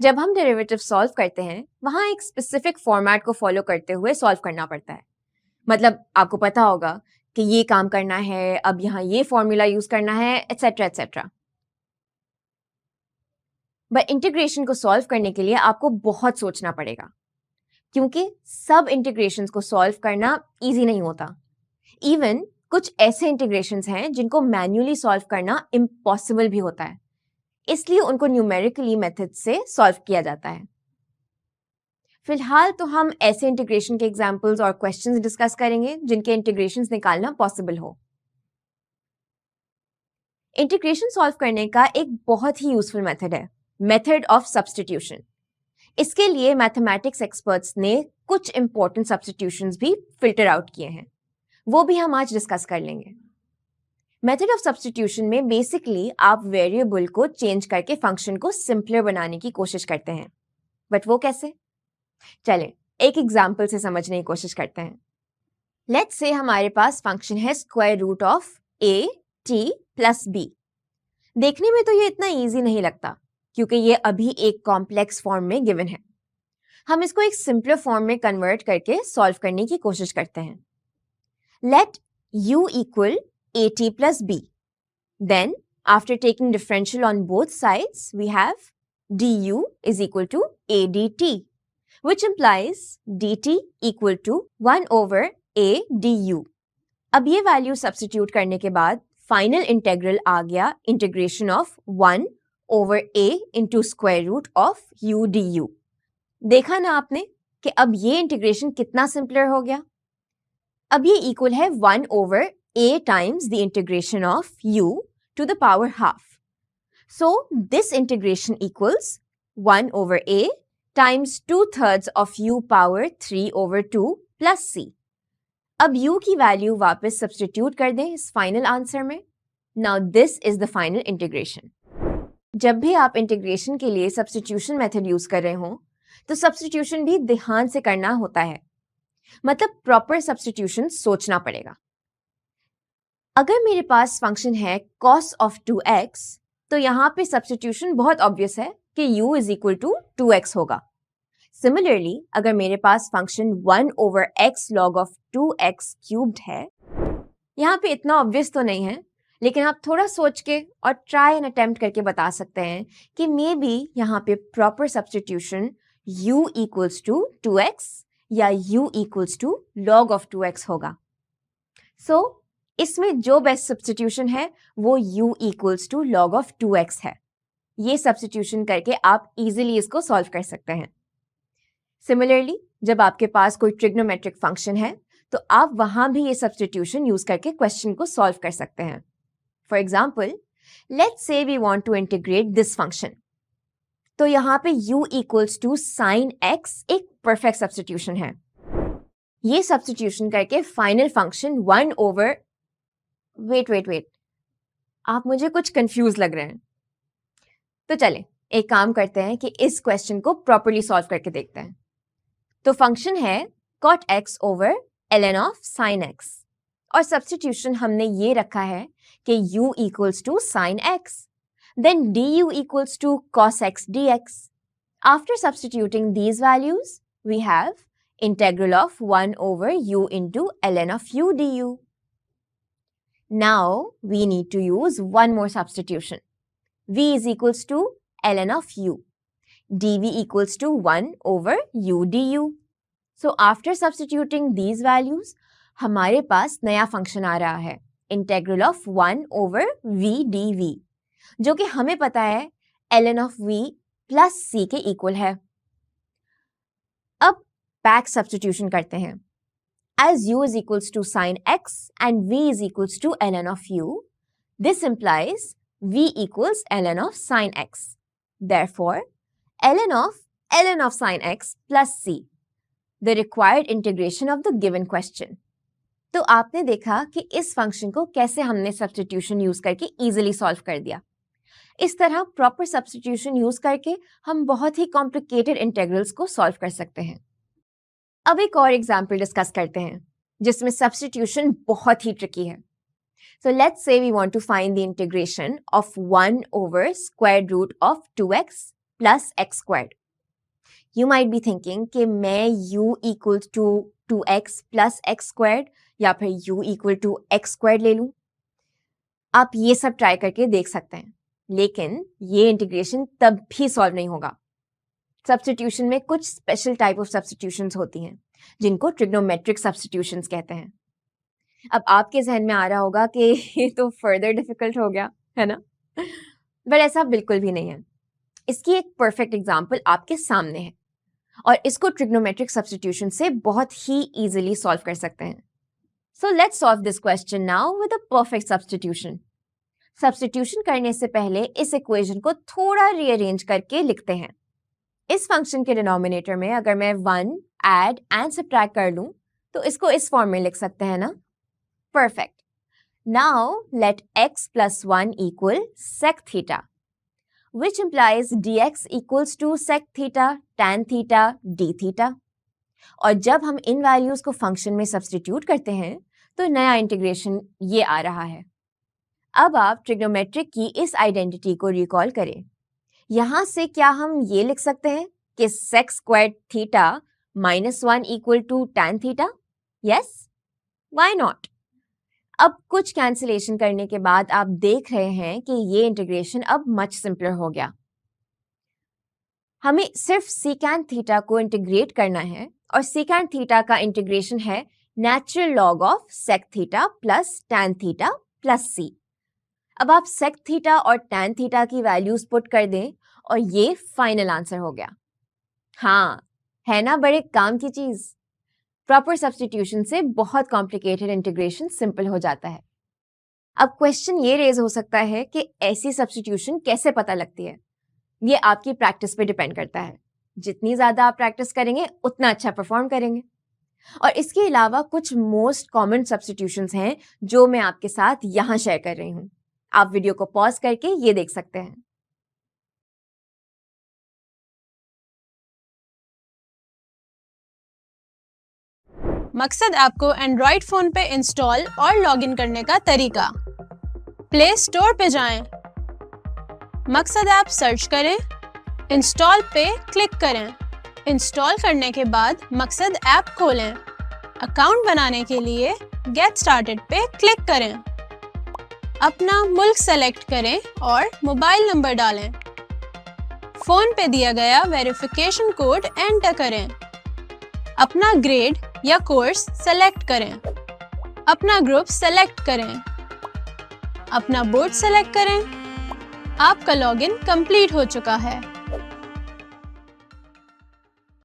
जब हम derivative solve करते हैं वहां एक स्पेसिफिक फॉर्मेट को फॉलो करते हुए सॉल्व करना पड़ता है। मतलब आपको पता होगा कि ये काम करना है, अब यहाँ ये फॉर्मूला यूज करना है, एटसेट्रा एटसेट्रा। बट इंटीग्रेशन को सॉल्व करने के लिए आपको बहुत सोचना पड़ेगा, क्योंकि सब इंटीग्रेशंस को सॉल्व करना इजी नहीं होता। इवन कुछ ऐसे इंटीग्रेशंस हैं जिनको मैन्युअली सॉल्व करना इम्पॉसिबल भी होता है, इसलिए उनको न्यूमेरिकली मेथड से सॉल्व किया जाता है। फिलहाल तो हम ऐसे इंटीग्रेशन के एग्जांपल्स और क्वेश्चंस डिस्कस करेंगे जिनके इंटीग्रेशंस निकालना पॉसिबल हो। इंटीग्रेशन सॉल्व करने का एक बहुत ही यूजफुल मेथड है मेथड ऑफ सब्स्टिट्यूशन। इसके लिए मैथमेटिक्स एक्सपर्ट्स ने कुछ इंपॉर्टेंट सब्स्टिट्यूशंस भी फिल्टर आउट किए हैं, वो भी हम आज डिस्कस कर लेंगे। मेथड ऑफ सब्स्टिट्यूशन में बेसिकली आप वेरिएबल को चेंज करके फंक्शन को सिंपलर बनाने की कोशिश करते हैं। बट वो कैसे? चलें एक एग्जाम्पल से समझने की कोशिश करते हैं। लेट्स से हमारे पास फंक्शन है square root of a t plus b। देखने में तो ये इतना इजी नहीं लगता क्योंकि ये अभी एक कॉम्प्लेक्स फॉर्म में गिवन है। हम इसको एक सिंपलर फॉर्म में कन्वर्ट करके सॉल्व करने की कोशिश करते हैं। Let u equal at plus b. Then after taking differential on both sides we have du is equal to a dt, which implies dt equal to 1 over a du. अब ये value substitute करने के बाद final integral आ गया integration of 1 over a into square root of u du। देखा ना आपने कि अब ये इंटीग्रेशन कितना सिंपलर हो गया। अब ये इक्वल है 1 over a times the integration of u to the power half. So this integration equals 1 over a times 2/3 of u power 3 over 2 plus c. अब u की वैल्यू वापस सब्स्टिट्यूट कर दें इस फाइनल आंसर में। Now this is the final integration. जब भी आप इंटीग्रेशन के लिए सब्स्टिट्यूशन मेथड यूज कर रहे हो तो सब्स्टिट्यूशन भी ध्यान से करना होता है, मतलब प्रॉपर सब्स्टिट्यूशन सोचना पड़ेगा। अगर मेरे पास फंक्शन है cos of 2x तो यहाँ पे सब्स्टिट्यूशन बहुत ऑब्वियस है कि u is equal to 2x होगा। सिमिलरली अगर मेरे पास function 1 over x log of 2x cubed है, यहाँ पे इतना ऑब्वियस तो नहीं है, लेकिन आप थोड़ा सोच के और ट्राई एंड अटेम्प्ट करके बता सकते हैं कि मे बी यहाँ पे proper substitution u equals to 2x या u equals to log of 2x होगा। So इसमें जो बेस्ट सब्स्टिट्यूशन है वो u equals to log of 2x है। ये सब्स्टिट्यूशन करके आप इजीली इसको सॉल्व कर सकते हैं। सिमिलरली जब आपके पास कोई ट्रिग्नोमेट्रिक फंक्शन है तो आप वहां भी ये सब्स्टिट्यूशन यूज करके क्वेश्चन को सॉल्व कर सकते हैं। For example let's say we want to integrate this function, तो यहाँ पे u equals to sin x एक परफेक्ट सब्स्टिट्यूशन है। ये सब्स्टिट्यूशन करके फाइनल फंक्शन 1 over वेट आप मुझे कुछ कंफ्यूज लग रहे हैं, तो चलें एक काम करते हैं कि इस क्वेश्चन को प्रॉपर्ली सॉल्व करके देखते हैं। तो फंक्शन है cot x over ln of sin x और सब्स्टिट्यूशन हमने ये रखा है कि u equals to sin x, then du equals to cos x dx. After substituting these values we have integral of 1 over u into ln of u du. Now we need to use one more substitution. V is equals to ln of u. dv equals to 1 over u du. So after substituting these values, हमारे पास नया function आ रहा है integral of 1 over v dv, जो कि हमें पता है ln of v plus c के इक्वल है। अब बैक सब्स्टिट्यूशन करते हैं। As u is equals to sin x and v is equals to ln of u, this implies v equals ln of sin x. Therefore, ln of sin x plus c, the required integration of the given question. तो आपने देखा कि इस function को कैसे हमने substitution use करके easily solve कर दिया। इस तरह प्रॉपर सब्स्टिट्यूशन यूज करके हम बहुत ही कॉम्प्लिकेटेड इंटीग्रल्स को सॉल्व कर सकते हैं। अब एक और एग्जाम्पल डिस्कस करते हैं जिसमें सब्स्टिट्यूशन बहुत ही ट्रिकी है। So let's say we want to find the integration of 1 over square root of 2x plus x squared. You might be thinking कि मैं u equal to 2x plus x squared या फिर u equal to x squared ले लूं। आप ये सब try करके देख सकते हैं, लेकिन ये इंटीग्रेशन तब भी सॉल्व नहीं होगा। सब्स्टिट्यूशन में कुछ स्पेशल टाइप ऑफ सब्स्टिट्यूशंस होती हैं जिनको ट्रिग्नोमेट्रिक सब्स्टिट्यूशंस कहते हैं। अब आपके जहन में आ रहा होगा कि ये तो फर्दर डिफिकल्ट हो गया है ना, बट ऐसा बिल्कुल भी नहीं है। इसकी एक परफेक्ट एग्जांपल आपके सामने है और इसको ट्रिग्नोमेट्रिक सब्स्टिट्यूशन से बहुत ही इजीली सॉल्व कर सकते हैं। So let's solve this question now with a perfect substitution. Substitution करने से पहले इस इक्वेशन को थोड़ा रीअरेंज करके लिखते हैं। इस फंक्शन के डिनोमिनेटर में अगर मैं 1 ऐड एंड सब्ट्रैक्ट कर लूं तो इसको इस फॉर्म में लिख सकते हैं ना। Perfect. Now let x plus 1 equal sec theta, which implies dx equals to sec theta tan theta d theta। और जब हम इन वैल्यूज को फंक्शन में सब्स्टिट्यूट करते हैं तो नया इंटीग्रेशन ये आ रहा है। अब आप ट्रिग्नोमेट्रिक की इस आइडेंटिटी को रिकॉल करें। यहां से क्या हम ये लिख सकते हैं कि sec squared theta minus 1 equal to tan theta? Yes? Why not? अब कुछ कैंसिलेशन करने के बाद आप देख रहे हैं कि ये इंटीग्रेशन अब मच सिंपलर हो गया। हमें सिर्फ secant थीटा को इंटीग्रेट करना है और secant थीटा का इंटीग्रेशन है natural log of sec theta plus tan theta plus c। अब आप sec थीटा और tan थीटा की वैल्यूज पुट कर दें और ये फाइनल आंसर हो गया। हाँ, है ना बड़े काम की चीज। प्रॉपर सब्स्टिट्यूशन से बहुत कॉम्प्लिकेटेड इंटीग्रेशन सिंपल हो जाता है। अब क्वेश्चन ये रेज हो सकता है कि ऐसी सब्स्टिट्यूशन कैसे पता लगती है। ये आपकी प्रैक्टिस पे डिपेंड करता है। जितनी ज्यादा आप प्रैक्टिस करेंगे उतना अच्छा परफॉर्म करेंगे। और इसके अलावा कुछ मोस्ट कॉमन सब्स्टिट्यूशंस हैं जो मैं आपके साथ यहाँ शेयर कर रही हूँ। आप वीडियो को पॉज करके ये देख सकते हैं। मकसद ऐप को एंड्रॉइड फ़ोन पे इंस्टॉल और लॉगिन करने का तरीका। प्ले स्टोर पे जाएं, मकसद ऐप सर्च करें, इंस्टॉल पे क्लिक करें। इंस्टॉल करने के बाद मकसद ऐप खोलें। अकाउंट बनाने के लिए गेट स्टार्टेड पे क्लिक करें। अपना मुल्क सेलेक्ट करें और मोबाइल नंबर डालें। फ़ोन पे दिया गया वेरिफिकेशन कोड एंटर करें। अपना ग्रेड या कोर्स सेलेक्ट करें। अपना ग्रुप सेलेक्ट करें। अपना बोर्ड सेलेक्ट करें। आपका लॉगिन कंप्लीट हो चुका है।